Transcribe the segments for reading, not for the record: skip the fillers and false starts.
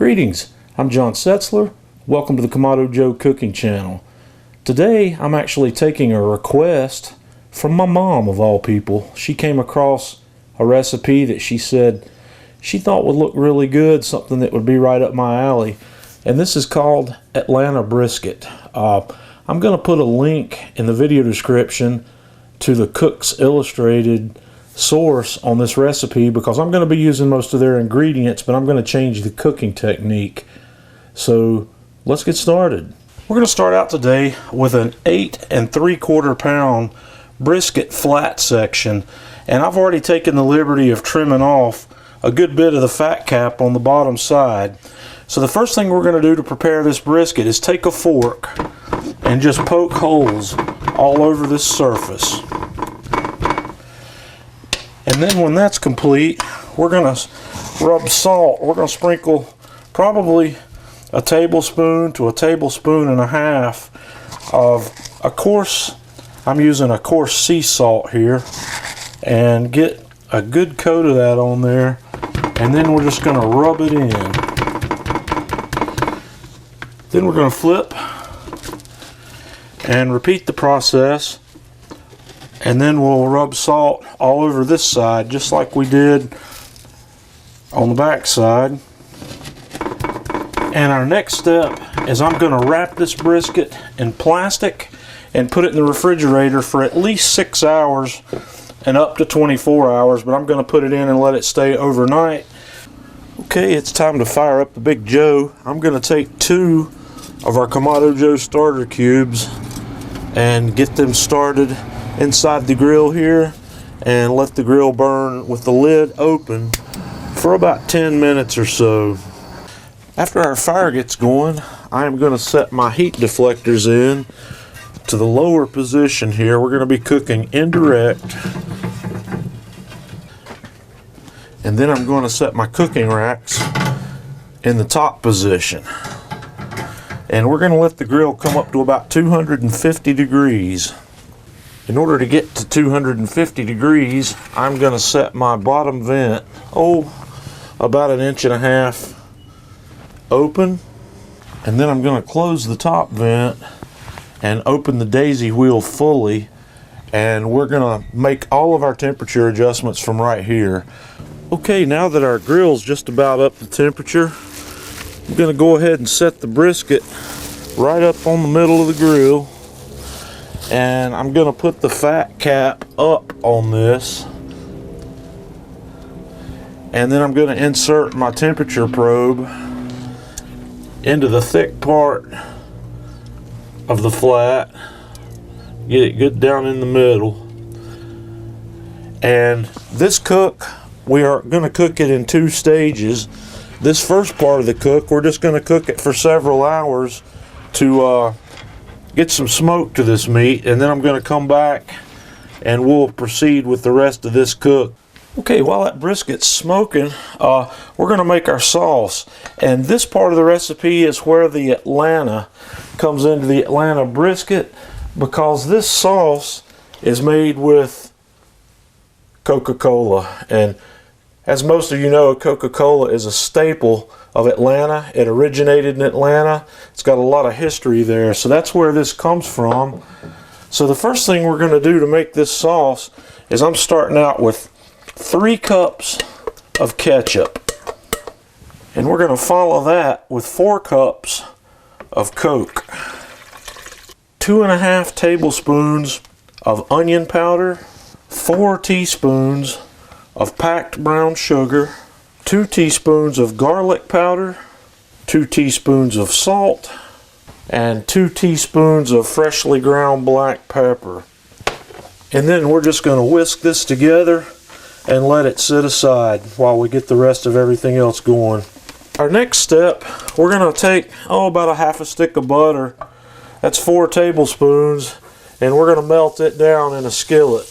Greetings, I'm John Setzler. Welcome to the Kamado Joe Cooking Channel. Today I'm actually taking a request from my mom of all people. She came across a recipe that she said she thought would look really good, something that would be right up my alley. And this is called Atlanta brisket. I'm going to put a link in the video description to the Cook's Illustrated source on this recipe because I'm going to be using most of their ingredients, but I'm going to change the cooking technique. So let's get started. We're going to start out today with an 8 3/4 pound brisket flat section, and I've already taken the liberty of trimming off a good bit of the fat cap on the bottom side. So the first thing we're going to do to prepare this brisket is take a fork and just poke holes all over this surface. And then when that's complete, we're going to rub salt. We're going to sprinkle probably a tablespoon to a tablespoon and a half of a coarse, I'm using a coarse sea salt here, and get a good coat of that on there. And then we're just going to rub it in. Then we're going to flip and repeat the process. And then we'll rub salt all over this side, just like we did on the back side. And our next step is I'm going to wrap this brisket in plastic and put it in the refrigerator for at least 6 hours and up to 24 hours, but I'm going to put it in and let it stay overnight. Okay, it's time to fire up the Big Joe. I'm going to take 2 of our Kamado Joe starter cubes and get them started inside the grill here and let the grill burn with the lid open for about 10 minutes or so. After our fire gets going, I am going to set my heat deflectors in to the lower position here. We're going to be cooking indirect. And then I'm going to set my cooking racks in the top position. And we're going to let the grill come up to about 250 degrees. In order to get to 250 degrees, I'm going to set my bottom vent, about 1.5 inches open. And then I'm going to close the top vent and open the daisy wheel fully. And we're going to make all of our temperature adjustments from right here. Okay, now that our grill's just about up to temperature, I'm going to go ahead and set the brisket right up on the middle of the grill. And I'm going to put the fat cap up on this. And then I'm going to insert my temperature probe into the thick part of the flat. Get it good down in the middle. And this cook, we are going to cook it in 2 stages. This first part of the cook, we're just going to cook it for several hours to get some smoke to this meat, and then I'm going to come back and we'll proceed with the rest of this cook. Okay, while that brisket's smoking, we're going to make our sauce. And this part of the recipe is where the Atlanta comes into the Atlanta brisket, because this sauce is made with Coca-Cola. And as most of you know, Coca-Cola is a staple of Atlanta. It originated in Atlanta. It's got a lot of history there, so that's where this comes from. So the first thing we're going to do to make this sauce is I'm starting out with 3 cups of ketchup, and we're going to follow that with 4 cups of Coke, 2.5 tablespoons of onion powder, 4 teaspoons of packed brown sugar, 2 teaspoons of garlic powder, 2 teaspoons of salt, and 2 teaspoons of freshly ground black pepper. And then we're just going to whisk this together and let it sit aside while we get the rest of everything else going. Our next step, we're going to take about 1/2 stick of butter. That's 4 tablespoons, and we're going to melt it down in a skillet.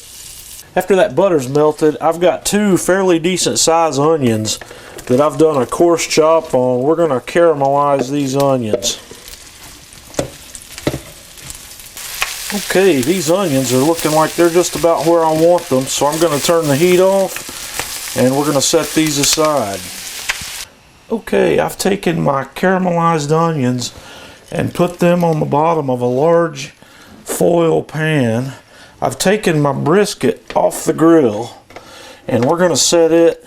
After that butter's melted, I've got 2 fairly decent sized onions that I've done a coarse chop on. We're going to caramelize these onions. Okay, these onions are looking like they're just about where I want them, so I'm going to turn the heat off and we're going to set these aside. Okay, I've taken my caramelized onions and put them on the bottom of a large foil pan. I've taken my brisket off the grill and we're going to set it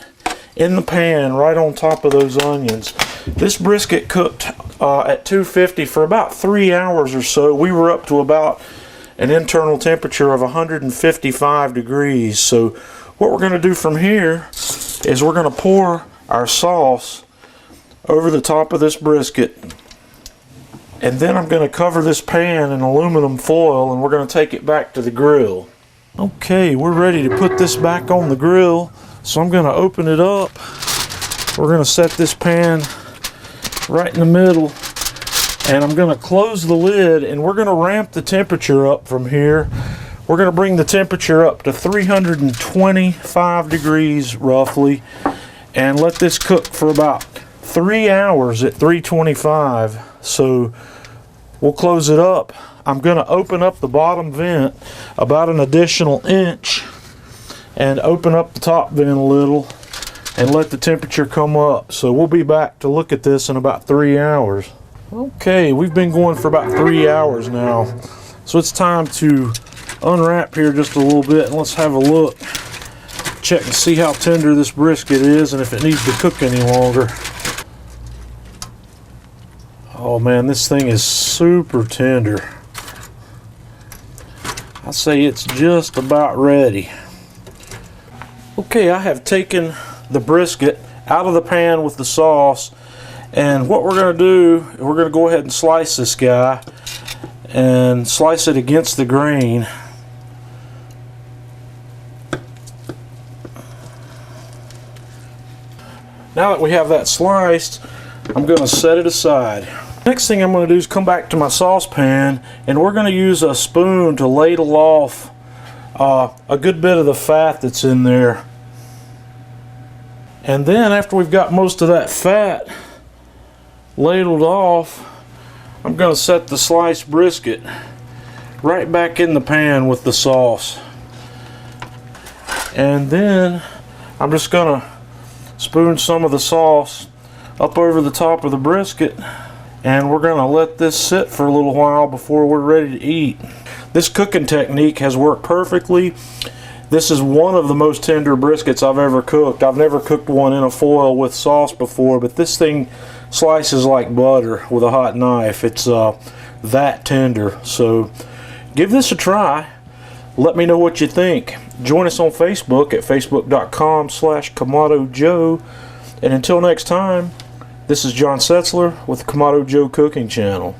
in the pan right on top of those onions. This brisket cooked at 250 for about 3 hours or so. We were up to about an internal temperature of 155 degrees. So what we're going to do from here is we're going to pour our sauce over the top of this brisket, and then I'm going to cover this pan in aluminum foil and we're going to take it back to the grill. Okay, we're ready to put this back on the grill, so I'm going to open it up. We're going to set this pan right in the middle and I'm going to close the lid, and we're going to ramp the temperature up from here. We're going to bring the temperature up to 325 degrees roughly and let this cook for about 3 hours at 325. So we'll close it up. I'm going to open up the bottom vent about an additional inch and open up the top vent a little and let the temperature come up. So we'll be back to look at this in about 3 hours. Okay, we've been going for about 3 hours now, so it's time to unwrap here just a little bit and let's have a look, check and see how tender this brisket is and if it needs to cook any longer. Oh man, this thing is super tender. I'd say it's just about ready. Okay, I have taken the brisket out of the pan with the sauce, and what we're going to do, we're going to go ahead and slice this guy and slice it against the grain. Now that we have that sliced, I'm going to set it aside. Next thing I'm going to do is come back to my saucepan, and we're going to use a spoon to ladle off a good bit of the fat that's in there. And then after we've got most of that fat ladled off, I'm going to set the sliced brisket right back in the pan with the sauce. And then I'm just going to spoon some of the sauce up over the top of the brisket, and we're going to let this sit for a little while before we're ready to eat. This cooking technique has worked perfectly. This is one of the most tender briskets I've ever cooked. I've never cooked one in a foil with sauce before, but this thing slices like butter with a hot knife. It's that tender. So give this a try. Let me know what you think. Join us on Facebook at facebook.com/Kamado Joe. And until next time, this is John Setzler with the Kamado Joe Cooking Channel.